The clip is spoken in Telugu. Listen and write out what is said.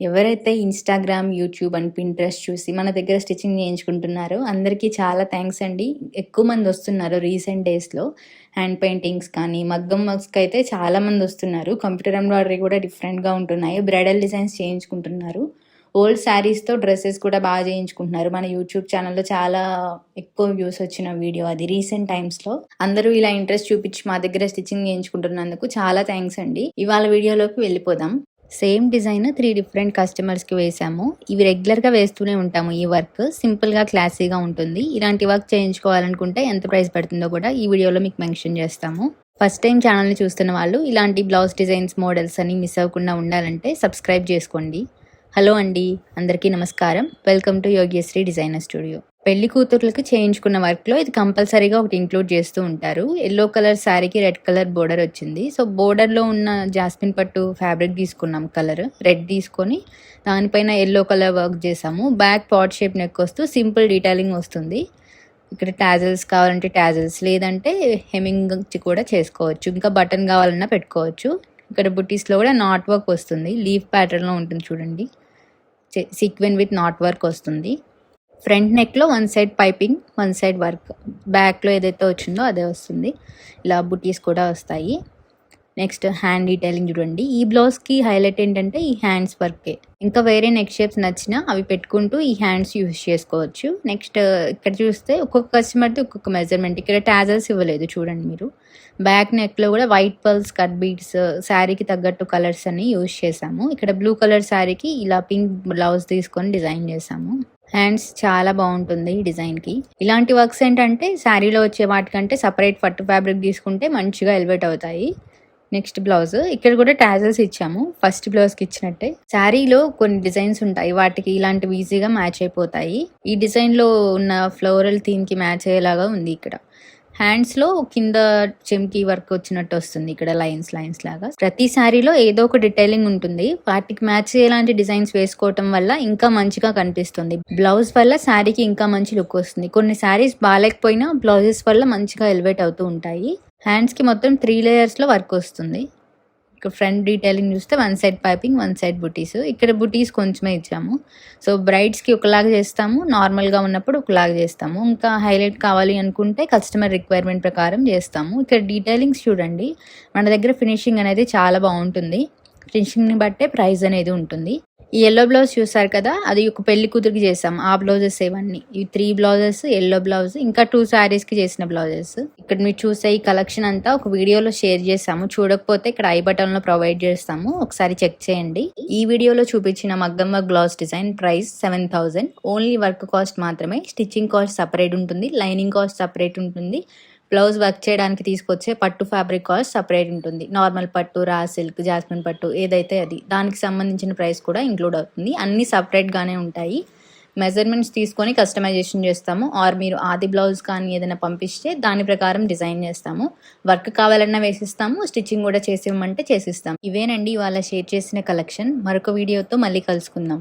ఎవరైతే ఇన్‌స్టాగ్రామ్, యూట్యూబ్ అండ్ పింట్రెస్ట్ చూసి మన దగ్గర స్టిచ్చింగ్ చేయించుకుంటున్నారో అందరికీ చాలా థాంక్స్ అండి. ఎక్కువ మందొస్తున్నారు రీసెంట్ డేస్‌లో. హ్యాండ్ పెయింటింగ్స్ కానీ, మగ్గం వర్క్స్‌కైతే చాలా మందొస్తున్నారు. కంప్యూటర్ ఎంబ్రాయిడరీ కూడా డిఫరెంట్‌గా ఉంటున్నాయి. బ్రైడల్ డిజైన్స్ చేయించుకుంటున్నారు. ఓల్డ్ శారీస్‌తో డ్రెసెస్ కూడా చేయించుకుంటున్నారు. మన యూట్యూబ్ ఛానెల్‌లో చాలా ఎక్కువ వ్యూస్ వచ్చిన వీడియో అది రీసెంట్ టైమ్స్‌లో. అందరూ ఇలా ఇంట్రెస్ట్ చూపించి మా దగ్గర స్టిచ్చింగ్ చేయించుకుంటున్నందుకు చాలా థాంక్స్ అండి. ఇవాళ వీడియోలోకి వెళ్ళిపోదాం. సేమ్ డిజైన్ 3 డిఫరెంట్ కస్టమర్స్‌కి వేసాము. ఇవి రెగ్యులర్‌గా వేస్తూనే ఉంటాము ఈ వర్క్. సింపుల్‌గా, క్లాసీగా ఉంటుంది. ఇలాంటి వర్క్ చేయించుకోవాలనుకుంటే ఎంత ప్రైస్ పడుతుందో కూడా ఈ వీడియోలో మీకు మెన్షన్ చేస్తాము. ఫస్ట్ టైం ఛానల్‌ని చూస్తున్న వాళ్ళు ఇలాంటి బ్లౌజ్ డిజైన్స్, మోడల్స్ అని మిస్ అవ్వకుండా ఉండాలంటే సబ్స్క్రైబ్ చేసుకోండి. హలో అండి, అందరికీ నమస్కారం. Welcome to Yogyasri designer studio. పెళ్లి కూతుర్లకు చేయించుకున్న వర్క్లో ఇది కంపల్సరీగా ఒకటి ఇంక్లూడ్ చేస్తూ ఉంటారు. ఎల్లో కలర్ శారీకి రెడ్ కలర్ బోర్డర్ వచ్చింది. సో బోర్డర్లో ఉన్న జాస్మిన్ పట్టు ఫ్యాబ్రిక్ తీసుకున్నాం, కలర్ రెడ్ తీసుకొని దానిపైన ఎల్లో కలర్ వర్క్ చేసాము. బ్యాక్ పాట్ షేప్ నెక్ వస్తూ సింపుల్ డీటెయిలింగ్ వస్తుంది. ఇక్కడ టాజల్స్ కావాలంటే టాజల్స్, లేదంటే హెమింగ్ కూడా చేసుకోవచ్చు. ఇంకా బటన్ కావాలన్నా పెట్టుకోవచ్చు. ఇక్కడ బుటీస్లో కూడా నాట్ వర్క్ వస్తుంది. లీఫ్ ప్యాటర్న్లో ఉంటుంది చూడండి. సీక్వెన్ విత్ నాట్ వర్క్ వస్తుంది. ఫ్రంట్ నెక్లో one side piping, one side work. బ్యాక్లో ఏదైతే వచ్చిందో అదే వస్తుంది. ఇలా బుటీస్ కూడా వస్తాయి. నెక్స్ట్ హ్యాండ్ డీటెయిలింగ్ చూడండి. ఈ బ్లౌజ్కి హైలైట్ ఏంటంటే ఈ హ్యాండ్స్ వర్కే. ఇంకా వేరే నెక్ షేప్స్ నచ్చినా అవి పెట్టుకుంటూ ఈ హ్యాండ్స్ యూజ్ చేసుకోవచ్చు. నెక్స్ట్ ఇక్కడ చూస్తే ఒక్కొక్క కస్టమర్ది ఒక్కొక్క మెజర్మెంట్. ఇక్కడ టాజల్స్ ఇవ్వలేదు చూడండి మీరు. బ్యాక్ నెక్లో కూడా వైట్ పర్ల్స్, కట్ బీడ్స్, శారీకి తగ్గట్టు కలర్స్ అన్ని యూజ్ చేసాము. ఇక్కడ బ్లూ కలర్ శారీకి ఇలా పింక్ బ్లౌజ్ తీసుకొని డిజైన్ చేసాము. హ్యాండ్స్ చాలా బాగుంటుంది ఈ డిజైన్కి. ఇలాంటి వర్క్స్ ఏంటంటే శారీలో వచ్చే వాటికంటే సపరేట్ పట్టు ఫ్యాబ్రిక్ తీసుకుంటే మంచిగా ఎలివేట్ అవుతాయి. నెక్స్ట్ బ్లౌజ్, ఇక్కడ కూడా టాజల్స్ ఇచ్చాము ఫస్ట్ బ్లౌజ్కి ఇచ్చినట్టే. శారీలో కొన్ని డిజైన్స్ ఉంటాయి, వాటికి ఇలాంటివి ఈజీగా మ్యాచ్ అయిపోతాయి. ఈ డిజైన్లో ఉన్న ఫ్లోరల్ థీమ్కి మ్యాచ్ అయ్యేలాగా ఉంది. ఇక్కడ హ్యాండ్స్లో కింద చెమ్కీ వర్క్ వచ్చినట్టు వస్తుంది. ఇక్కడ లైన్స్ లాగా ప్రతి శారీలో ఏదో ఒక డీటెయిలింగ్ ఉంటుంది. వాటికి మ్యాచ్ అయ్యేలాంటి డిజైన్స్ వేసుకోవటం వల్ల ఇంకా మంచిగా కనిపిస్తుంది. బ్లౌజ్ వల్ల శారీకి ఇంకా మంచి లుక్ వస్తుంది. కొన్ని శారీస్ బాగాలేకపోయినా బ్లౌజెస్ వల్ల మంచిగా ఎలివేట్ అవుతూ ఉంటాయి. హ్యాండ్స్కి మొత్తం 3 లేయర్స్లో వర్క్ వస్తుంది. ఇక్కడ ఫ్రంట్ డీటెయిలింగ్ చూస్తే one side piping, one side బుటీస్. ఇక్కడ బుటీస్ కొంచెమే ఇచ్చాము. సో బ్రైడ్స్కి ఒకలాగా చేస్తాము, నార్మల్గా ఉన్నప్పుడు ఒకలాగా చేస్తాము. ఇంకా హైలైట్ కావాలి అనుకుంటే కస్టమర్ రిక్వైర్మెంట్ ప్రకారం చేస్తాము. ఇక్కడ డీటెయిలింగ్స్ చూడండి. మన దగ్గర ఫినిషింగ్ అనేది చాలా బాగుంటుంది. ఫినిషింగ్ని బట్టే ప్రైస్ అనేది ఉంటుంది. ఈ ఎల్లో బ్లౌజ్ చూసారు కదా, అది ఒక పెళ్లి కూతురికి చేసాం. ఆ బ్లౌజెస్ ఇవన్నీ, ఈ 3 బ్లౌజెస్, ఎల్లో బ్లౌజ్, ఇంకా 2 శారీస్కి చేసిన బ్లౌజెస్. ఇక్కడ మీరు చూసే ఈ కలెక్షన్ అంతా ఒక వీడియోలో షేర్ చేసాము. చూడకపోతే ఇక్కడ ఐ బటన్లో ప్రొవైడ్ చేస్తాము, ఒకసారి చెక్ చేయండి. ఈ వీడియోలో చూపించిన మగ్గం work blouse design price 7,000. Only work cost మాత్రమే. స్టిచ్చింగ్ కాస్ట్ సపరేట్ ఉంటుంది, లైనింగ్ కాస్ట్ సపరేట్ ఉంటుంది. బ్లౌజ్ వర్క్ చేయడానికి తీసుకొచ్చే పట్టు ఫ్యాబ్రిక్ కాస్ట్ సపరేట్ ఉంటుంది. నార్మల్ పట్టు, రా సిల్క్, జాస్మిన్ పట్టు ఏదైతే అది, దానికి సంబంధించిన ప్రైస్ కూడా ఇంక్లూడ్ అవుతుంది. అన్నీ సపరేట్గానే ఉంటాయి. మెజర్మెంట్స్ తీసుకొని కస్టమైజేషన్ చేస్తాము. ఆర్ మీరు ఆది బ్లౌజ్ కానీ ఏదైనా పంపిస్తే దాని ప్రకారం డిజైన్ చేస్తాము. వర్క్ కావాలన్నా వేసిస్తాము, స్టిచ్చింగ్ కూడా చేసివ్వమంటే చేసిస్తాము. ఇవేనండి ఇవాళ షేర్ చేసిన కలెక్షన్. మరొక వీడియోతో మళ్ళీ కలుసుకుందాం.